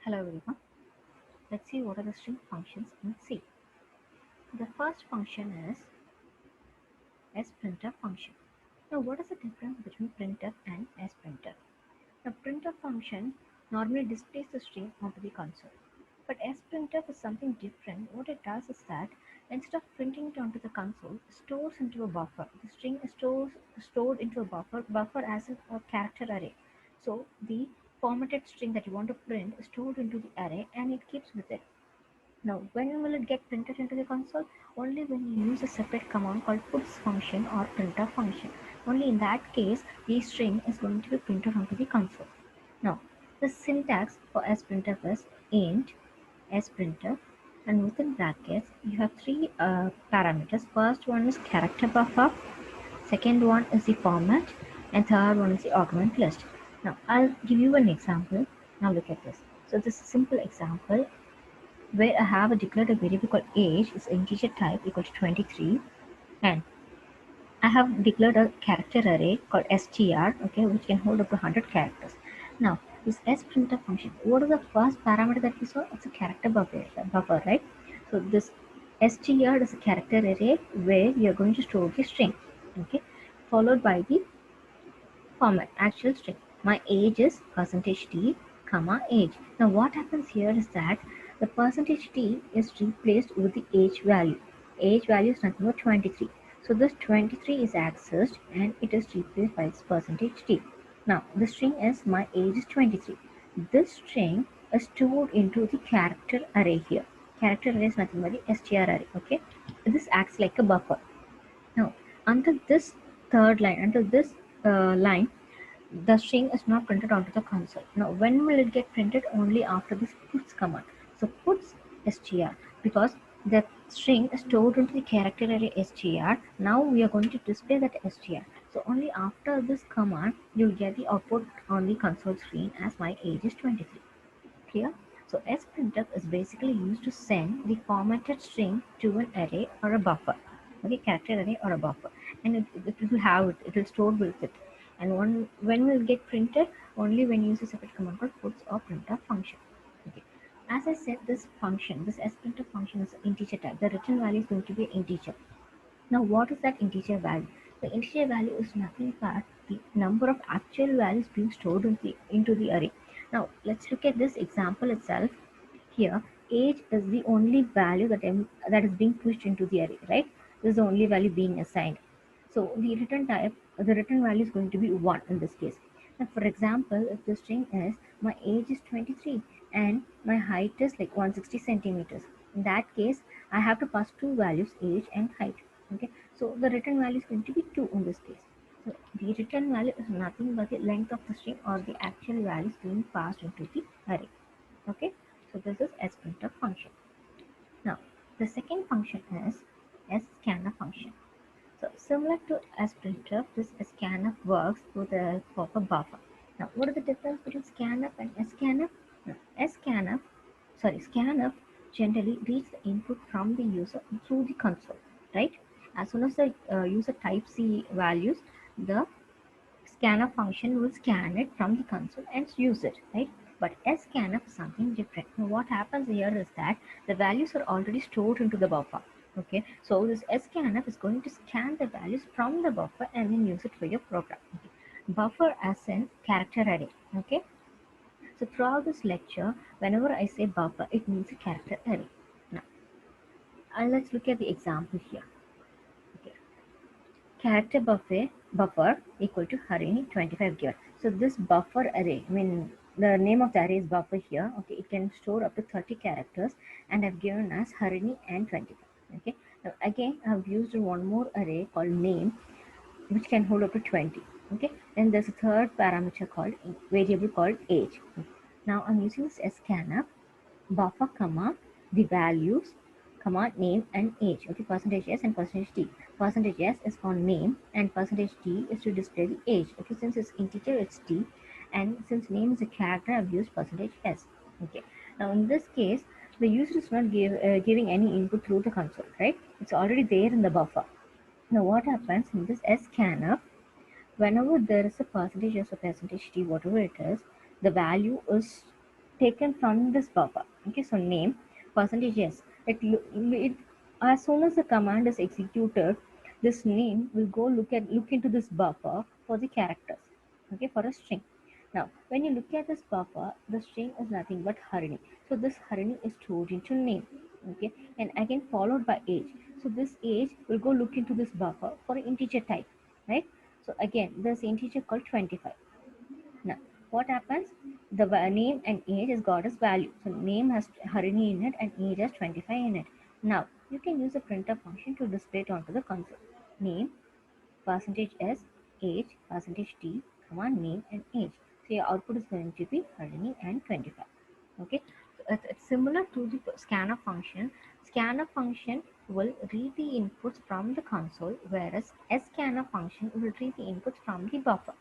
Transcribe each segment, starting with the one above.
Hello everyone. Let's see what are the string functions in C. The first function is sprintf function. Now what is the difference between printf and sprintf? The printf function normally displays the string onto the console. But sprintf is something different. What it does is that instead of printing it onto the console, it stores into a buffer. The string is stored into a buffer as a character array. So the formatted string that you want to print is stored into the array and it keeps with it. Now, when will it get printed into the console? Only when you use a separate command called puts function or printf function. Only in that case, the string is going to be printed onto the console. Now, the syntax for sprintf is int sprintf, and within brackets you have three parameters. First one is character buffer, second one is the format, and third one is the augment list. Now, I'll give you an example. Now look at this. So this is a simple example where I have a declared a variable called age is integer type equal to 23, and I have declared a character array called str, okay, which can hold up to 100 characters. Now this sprintf function, what is the first parameter that we saw? It's a character buffer, right? So this str is a character array where you're going to store the string, okay, followed by the format actual string. My age is percentage %t comma age. Now what happens here is that the percentage %t is replaced with the age value. Age value is nothing but 23. So this 23 is accessed and it is replaced by this percentage %t. Now the string is my age is 23. This string is stored into the character array here. Character array is nothing but the str array. Okay, this acts like a buffer. Now, until this third line, until this line, the string is not printed onto the console. Now, when will it get printed? Only after this puts command. So, puts str, because the string is stored into the character array str. Now, we are going to display that str. So, only after this command, you'll get the output on the console screen as my age is 23. Clear? So sprintf is basically used to send the formatted string to an array or a buffer, okay, character array or a buffer, and it will have it. It will store with it. And when will it get printed? Only when you use a separate command called puts or printf function. Okay. As I said, this function, this sprintf function is integer type. The return value is going to be integer. Now, what is that integer value? The integer value is nothing but the number of actual values being stored into the array. Now, let's look at this example itself. Here, age is the only value that is being pushed into the array, right? This is the only value being assigned. So, the return value is going to be 1 in this case. Now, for example, if the string is my age is 23 and my height is like 160 centimeters, in that case, I have to pass two values, age and height. Okay, so the return value is going to be 2 in this case. So the return value is nothing but the length of the string or the actual values being passed into the array. Okay, so this is sprintf function. Now the second function is scanf function. So similar to sprintf, this scanf works with the help of a buffer. Now what is the difference between scanf and scanf? Now, scanf generally reads the input from the user through the console, right? As soon as the user types the values, the scanf function will scan it from the console and use it, right? But scanf is something different. Now, what happens here is that the values are already stored into the buffer. Okay, so this scanf is going to scan the values from the buffer and then use it for your program. Okay. Buffer as in character array. Okay, so throughout this lecture, whenever I say buffer, it means a character array. Now, let's look at the example here. Okay. Character buffer equal to Harini 25 given. So this buffer array, I mean the name of the array is buffer here. Okay, it can store up to 30 characters and I've given as Harini and 25. Okay. Now again I've used one more array called name which can hold up to 20. Okay, then there's a third parameter called variable called age. Now I'm using this scanf buffer comma the values comma name and age. Okay, percentage s and percentage t. Percentage s is for name and percentage t is to display the age. Okay, since it's integer it's t, and since name is a character I've used percentage s. Okay, now in this case the user is not giving any input through the console, right? It's already there in the buffer. Now what happens in this scanf, whenever there is a percentage s or percentage t, whatever it is, the value is taken from this buffer. Okay, so name percentage yes. It as soon as the command is executed, this name will go look into this buffer for the characters. Okay, for a string. Now, when you look at this buffer, the string is nothing but Harini. So this Harini is stored into name. Okay, and again followed by age. So this age will go look into this buffer for an integer type, right? So again, this integer called 25. Now, what happens? The name and age is got as value. So name has Harini in it and age has 25 in it. Now, you can use a printf function to display it onto the console. Name, percentage s, age, percentage t, comma, name and age. So your output is going to be Harini and 25. Okay, so it's similar to the scanf function. Scanf function will read the inputs from the console, whereas scanf function will read the inputs from the buffer.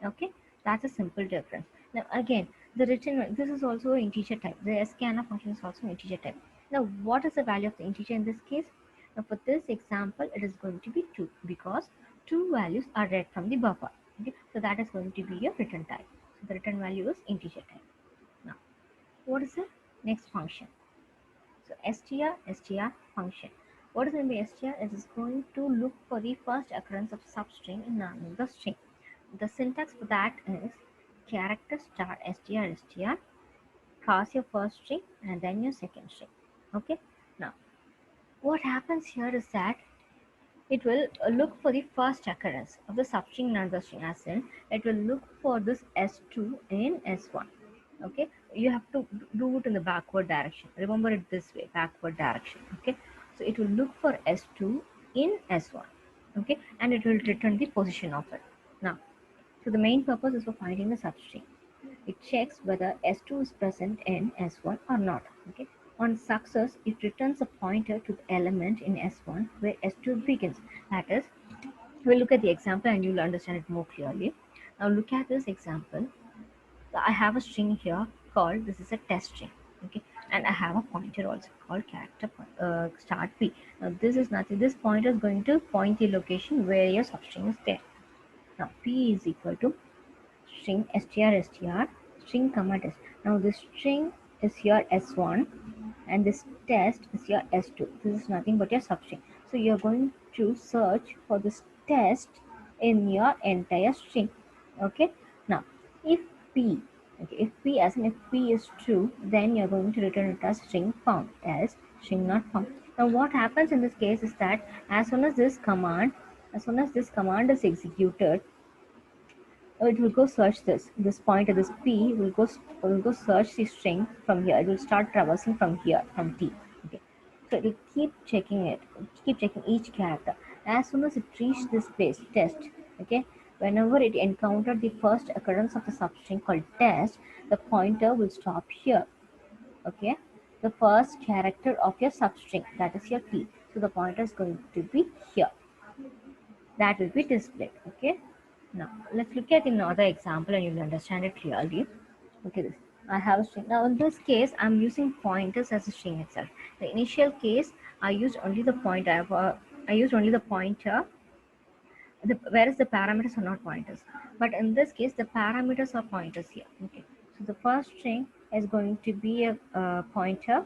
Okay, that's a simple difference. Now again, the written this is also an integer type. The scanf function is also an integer type. Now what is the value of the integer in this case? Now for this example, it is going to be 2 because two values are read from the buffer. Okay, so that is going to be your return type. So the return value is integer type. Now what is the next function? So str function. What is going to be str? It is going to look for the first occurrence of substring in the string. The syntax for that is character start str pass your first string and then your second string. Okay. Now what happens here is that it will look for the first occurrence of the substring and the string, as in it will look for this s2 in s1. Okay, you have to do it in the backward direction. Remember it this way, backward direction. Okay, so it will look for s2 in s1. Okay, and it will return the position of it. Now, so the main purpose is for finding the substring. It checks whether S2 is present in S1 or not. Okay. On success, it returns a pointer to the element in S1 where S2 begins. That is, we'll look at the example and you'll understand it more clearly. Now look at this example. So I have a string here called, this is a test string. Okay, and I have a pointer also called character start p. Now this is nothing. This pointer is going to point the location where your substring is there. Now p is equal to string str string comma test. Now this string is your s1 and this test is your s2. This is nothing but your substring. So you're going to search for this test in your entire string. Okay. Now if p if p as in if p is true, then you're going to return it as string found, as string not found. Now what happens in this case is that as soon as this command is executed, it will go search this pointer, this p will go search the string from here. It will start traversing from here, from t. Okay, so it will keep checking each character. As soon as it reached this place test, okay, whenever it encountered the first occurrence of the substring called test, the pointer will stop here. Okay, the first character of your substring, that is your p, so the pointer is going to be here. That will be displayed. Okay, now let's look at another example and you'll understand it clearly. Okay, this I have a string. Now in this case, I'm using pointers as a string itself. The initial case, I used only the pointer. I used only the pointer, whereas the parameters are not pointers. But in this case, the parameters are pointers here. Okay, so the first string is going to be a pointer.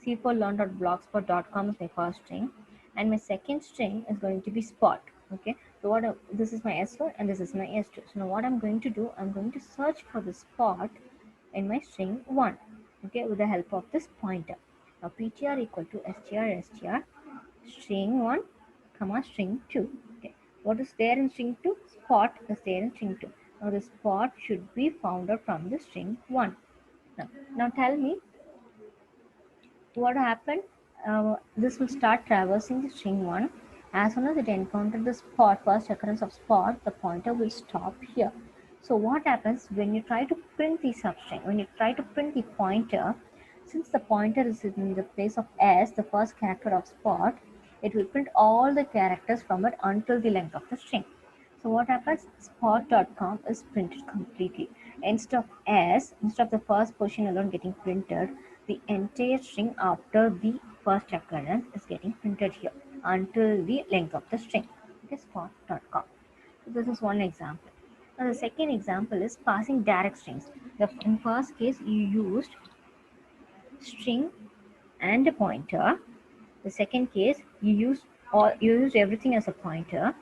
c4learn.blogspot.com is my first string, and my second string is going to be spot. Okay, so this is my s1 and this is my s2. So now what I'm going to do, I'm going to search for the spot in my string 1. Okay, with the help of this pointer. Now ptr equal to str string 1 comma string 2. Okay, what is there in string 2? Spot is there in string 2. Now the spot should be found out from the string 1. Now tell me what happened. This will start traversing the string 1. As soon as it encountered the spot, first occurrence of spot, the pointer will stop here. So what happens when you try to print the substring, when you try to print the pointer, since the pointer is in the place of s, the first character of spot, it will print all the characters from it until the length of the string. So what happens? Spot.com is printed completely. Instead of the first portion alone getting printed, the entire string after the first occurrence is getting printed here until the length of the string. Okay, spot.com. So this is one example. Now the second example is passing direct strings. In first case you used string and a pointer. The second case, you use everything as a pointer.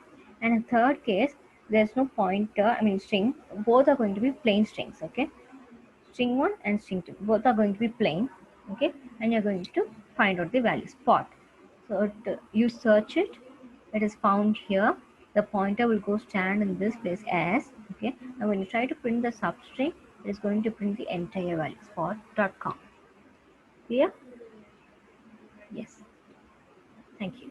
And in third case, there's no pointer, I mean string. Both are going to be plain strings, okay? String 1 and string 2, both are going to be plain, okay? And you're going to find out the value spot. So you search it, it is found here. The pointer will go stand in this place as, okay? And when you try to print the substring, it is going to print the entire value spot.com. Clear? Yes. Thank you.